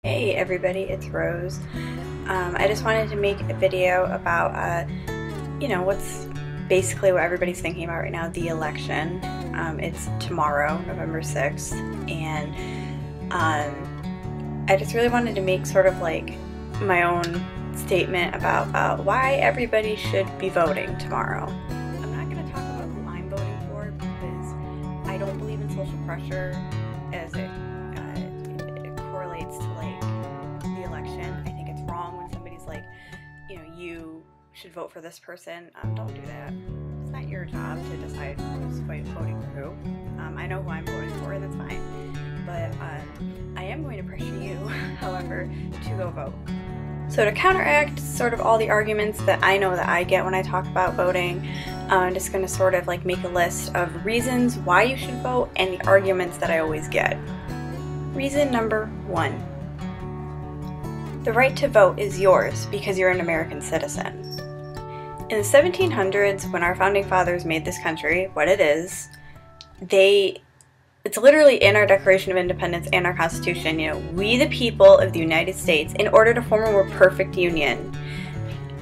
Hey everybody, it's Rose. I just wanted to make a video about, what's basically what everybody's thinking about right now, the election. It's tomorrow, November 6th, and I just really wanted to make sort of like my own statement about why everybody should be voting tomorrow. I'm not going to talk about who I'm voting for because I don't believe in social pressure as it correlates to like the election. I think it's wrong when somebody's like, you should vote for this person. Don't do that. It's not your job to decide who's voting for who. I know who I'm voting for, and that's fine. But I am going to pressure you, however, to go vote. So to counteract sort of all the arguments that I know that I get when I talk about voting, I'm just going to sort of like make a list of reasons why you should vote and the arguments that I always get. Reason number 1. The right to vote is yours because you're an American citizen. In the 1700s, when our founding fathers made this country what it is, it's literally in our Declaration of Independence and our Constitution, we the people of the United States, in order to form a more perfect union.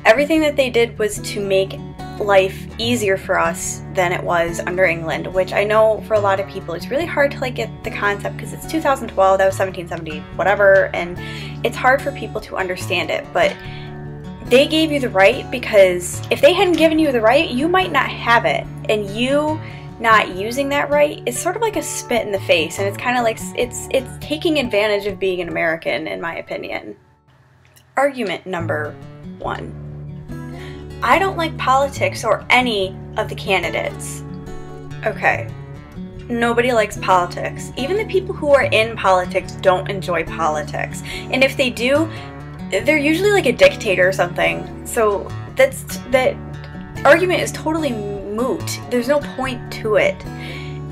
Everything that they did was to make life easier for us than it was under England, which I know for a lot of people it's really hard to like get the concept because it's 2012, that was 1770 whatever, and it's hard for people to understand it. But they gave you the right because if they hadn't given you the right, you might not have it, and you not using that right is sort of like a spit in the face, and it's kind of like it's taking advantage of being an American, in my opinion. Argument number 1. I don't like politics or any of the candidates. Okay, nobody likes politics. Even the people who are in politics don't enjoy politics. And if they do, they're usually like a dictator or something. So that argument is totally moot. There's no point to it.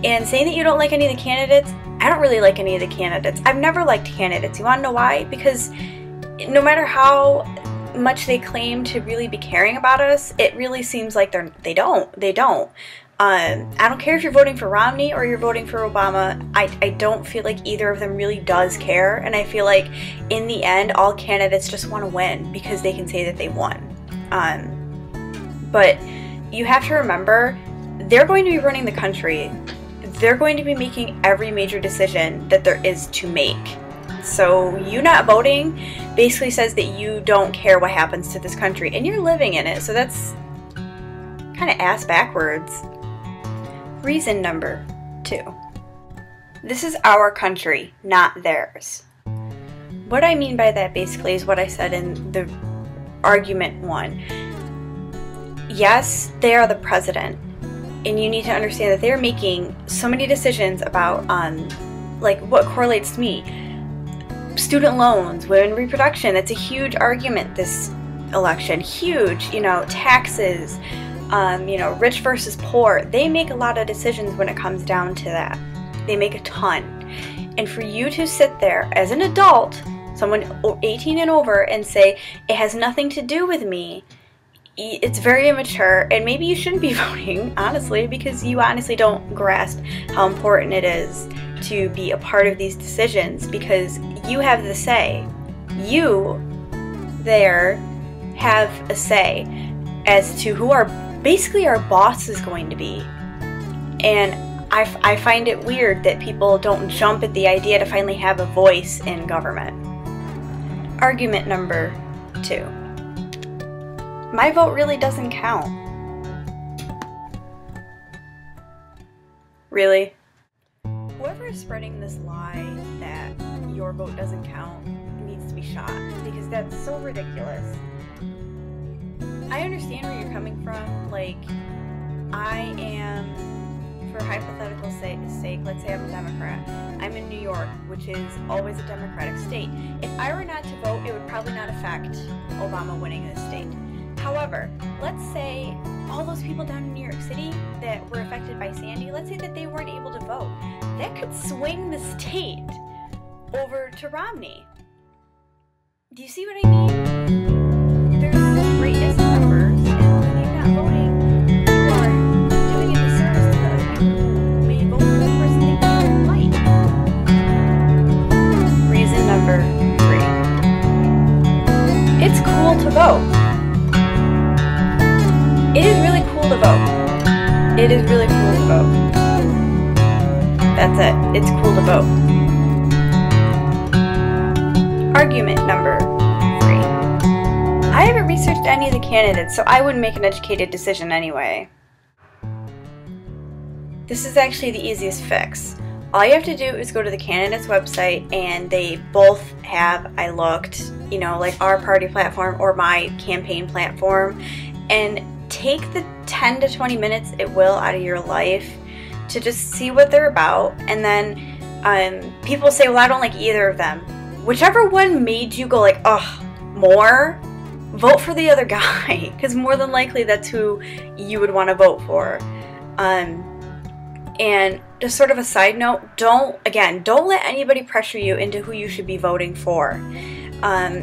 And saying that you don't like any of the candidates, I don't really like any of the candidates. I've never liked candidates. You want to know why? Because no matter how much they claim to really be caring about us, it really seems like they don't. I don't care if you're voting for Romney or you're voting for Obama. I don't feel like either of them really does care, and I feel like in the end all candidates just want to win because they can say that they won. But you have to remember, they're going to be running the country. They're going to be making every major decision that there is to make. So you not voting basically says that you don't care what happens to this country, and you're living in it, so that's kind of ass backwards. Reason number 2. This is our country, not theirs. What I mean by that basically is what I said in the argument 1. Yes, they are the president, and you need to understand that they're making so many decisions about like what correlates to me. Student loans, women reproduction, that's a huge argument this election. Huge, taxes, rich versus poor. They make a lot of decisions when it comes down to that. They make a ton. And for you to sit there as an adult, someone 18 and over, and say, it has nothing to do with me, it's very immature, and maybe you shouldn't be voting, honestly, because you honestly don't grasp how important it is to be a part of these decisions, because you have the say. You there have a say as to who basically our boss is going to be. And I find it weird that people don't jump at the idea to finally have a voice in government. Argument number 2. My vote really doesn't count. Really? Whoever is spreading this lie that your vote doesn't count needs to be shot, because that's so ridiculous. I understand where you're coming from. Like, I am, for hypothetical sake, let's say I'm a Democrat. I'm in New York, which is always a Democratic state. If I were not to vote, it would probably not affect Obama winning this state. However, let's say all those people down in New York City that were affected by Sandy, let's say that they weren't able to vote. That could swing the state over to Romney. Do you see what I mean? There's greatness in numbers, and when you're not voting, you are doing a disservice to the people who may vote for the person they like. Reason number 3. to vote. It is really cool to vote. It is really cool to vote. That's it. It's cool to vote. Argument number 3. I haven't researched any of the candidates, so I wouldn't make an educated decision anyway. This is actually the easiest fix. All you have to do is go to the candidate's website, and they both have, I looked, you know, like our party platform or my campaign platform, and take the 10 to 20 minutes it will out of your life to just see what they're about. And then people say, well, I don't like either of them. Whichever one made you go like, oh, more, vote for the other guy, because more than likely that's who you would want to vote for. And just sort of a side note, don't let anybody pressure you into who you should be voting for.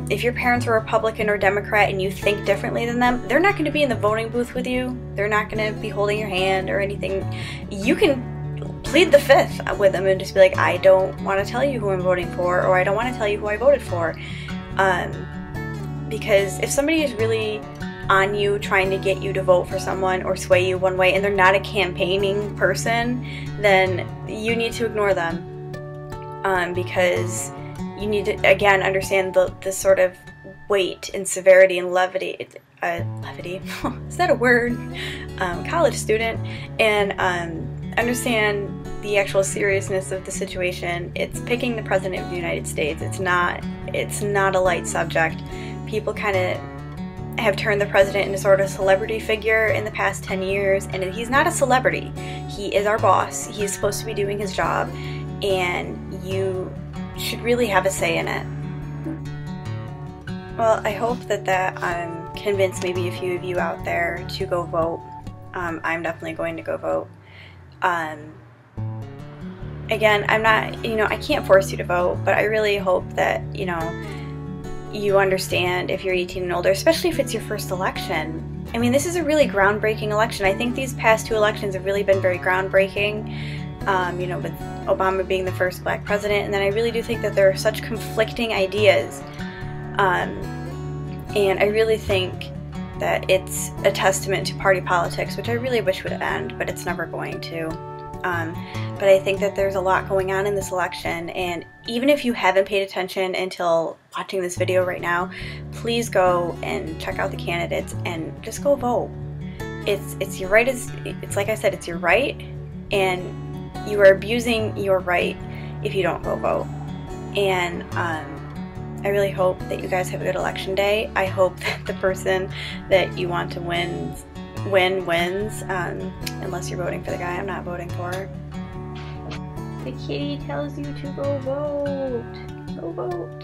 If your parents are Republican or Democrat and you think differently than them, they're not going to be in the voting booth with you. They're not going to be holding your hand or anything. You can plead the fifth with them and just be like, I don't want to tell you who I'm voting for, or I don't want to tell you who I voted for. Because if somebody is really on you trying to get you to vote for someone or sway you one way and they're not a campaigning person, then you need to ignore them, because you need to, again, understand the sort of weight and severity and levity, is that a word? College student, and understand the actual seriousness of the situation. It's picking the President of the United States. It's not a light subject. People kind of have turned the president into sort of a celebrity figure in the past 10 years, and he's not a celebrity. He is our boss. He's supposed to be doing his job, and you should really have a say in it. Well, I hope that convinced maybe a few of you out there to go vote. I'm definitely going to go vote. Again, I'm not, I can't force you to vote, but I really hope that, you understand if you're 18 and older, especially if it's your first election. I mean, this is a really groundbreaking election. I think these past 2 elections have really been very groundbreaking, with Obama being the first black president, and then I really do think that there are such conflicting ideas, and I really think that it's a testament to party politics, which I really wish would end, but it's never going to. But I think that there's a lot going on in this election, and even if you haven't paid attention until watching this video right now, please go and check out the candidates and just go vote. It's your right, it's like I said, it's your right, and you are abusing your right if you don't go vote. And I really hope that you guys have a good election day. I hope that the person that you want to wins, unless you're voting for the guy I'm not voting for. The kitty tells you to go vote. Go vote.